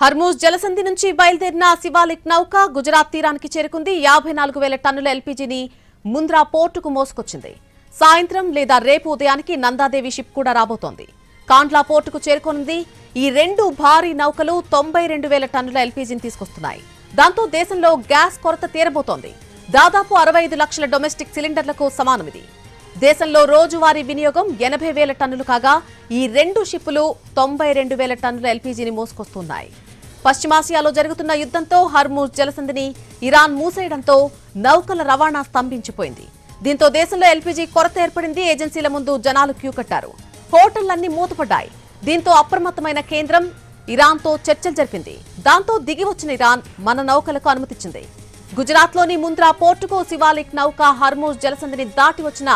Hormuz జలసంధి నుంచి బయలుదేరిన శివాలిక్ నౌక గుజరాత్ తీరానికి చేరుకుంది. 54,000 టన్నుల ఎల్పీజీని ముంద్రా పోర్టుకు మోసుకొచ్చింది. సాయంత్రం లేదా రేపు ఉదయానికి నందాదేవి షిప్ కూడా రాబోతోంది. కాండ్లా పోర్టుకు చేరుకోనుంది. ఈ రెండు భారీ నౌకలు 92,000 టన్నుల ఎల్పీజీని తీసుకొస్తున్నాయి. దాంతో దేశంలో గ్యాస్ కొరత తీరబోతోంది. దాదాపు 65 లక్షల డొమెస్టిక్ సిలిండర్లకు సమానమిది. దేశంలో రోజువారీ వినియోగం 80,000 టన్నులు కాగా ఈ రెండు షిప్పులు 92,000 టన్నుల ఎల్పీజీని మోసుకొస్తున్నాయి. పశ్చిమాసియాలో జరుగుతున్న యుద్ధంతో హర్మూజ్ జలసంధిని ఇరాన్ మూసేయడంతో నౌకల రవాణా స్తంభించిపోయింది. దీంతో దేశంలో ఎల్పీజీ కొరత ఏర్పడింది. ఏజెన్సీల ముందు జనాలు క్యూ కట్టారు. హోటళ్లన్నీ మూతపడ్డాయి. దీంతో అప్రమత్తమైన కేంద్రం ఇరాన్తో చర్చలు జరిపింది. దాంతో దిగి వచ్చిన ఇరాన్ మన నౌకలకు అనుమతిచ్చింది. గుజరాత్లోని ముంద్రా పోర్టుకు శివాలిక్ నౌక హర్మూజ్ జలసంధిని దాటి వచ్చిన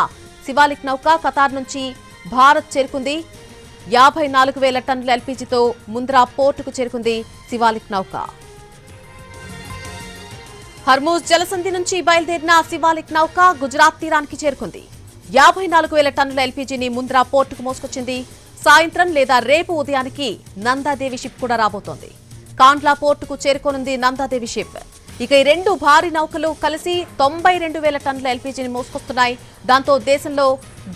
శివాలిక్ నౌక ఖతార్ నుంచి భారత్ చేరుకుంది. 54,000 టన్నుల ఎల్పీజీతో ముంద్రా పోర్టుకు చేరుకుంది శివాలిక్ నౌక. హర్మూజ్ జలసంధి నుంచి బయలుదేరిన శివాలిక్ నౌక గుజరాత్ తీరానికి చేరుకుంది. 54,000 టన్నుల ఎల్పీజీని ముంద్రా పోర్టుకు మోసుకొచ్చింది. సాయంత్రం లేదా రేపు ఉదయానికి నందాదేవి షిప్ కూడా రాబోతోంది. కాండ్లా పోర్టుకు చేరుకోనుంది నందాదేవి షిప్. ఇక ఈ రెండు భారీ నౌకలు కలిసి 92,000 టన్నుల ఎల్పీజీని మోసుకొస్తున్నాయి. దాంతో దేశంలో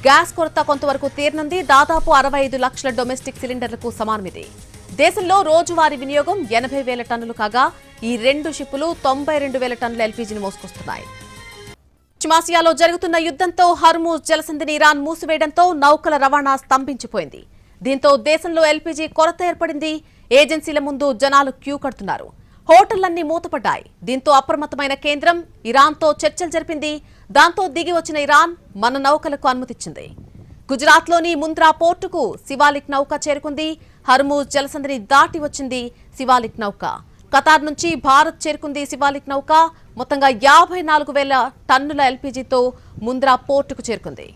గ్యాస్ కొరత కొంతవరకు తీరనుంది. దాదాపు 65 లక్షల డొమెస్టిక్ సిలిండర్లకు సమానమిది. దేశంలో రోజువారీ వినియోగం 80,000 టన్నులు కాగా ఈ రెండు షిప్పులు 92,000 టన్నుల ఎల్పీజీని మోసుకొస్తున్నాయి. పశ్చిమాసియాలో జరుగుతున్న యుద్ధంతో హర్మూజ్ జలసంధిని ఇరాన్ మూసివేయడంతో నౌకల రవాణా స్తంభించిపోయింది. దీంతో దేశంలో ఎల్పీజీ కొరత ఏర్పడింది. ఏజెన్సీల ముందు జనాలు క్యూ కడుతున్నారు. హోటళ్లన్నీ మూతపడ్డాయి. దీంతో అప్రమత్తమైన కేంద్రం ఇరాన్తో చర్చలు జరిపింది. దాంతో దిగి వచ్చిన ఇరాన్ మన నౌకలకు అనుమతిచ్చింది. గుజరాత్లోని ముంద్రా పోర్టుకు శివాలిక్ నౌక చేరుకుంది. హర్మూజ్ జలసంధిని దాటి వచ్చింది శివాలిక్ నౌక. ఖతార్ నుంచి భారత్ చేరుకుంది శివాలిక్ నౌక. మొత్తంగా 54,000 టన్నుల ఎల్పీజీతో ముంద్రా పోర్టుకు చేరుకుంది.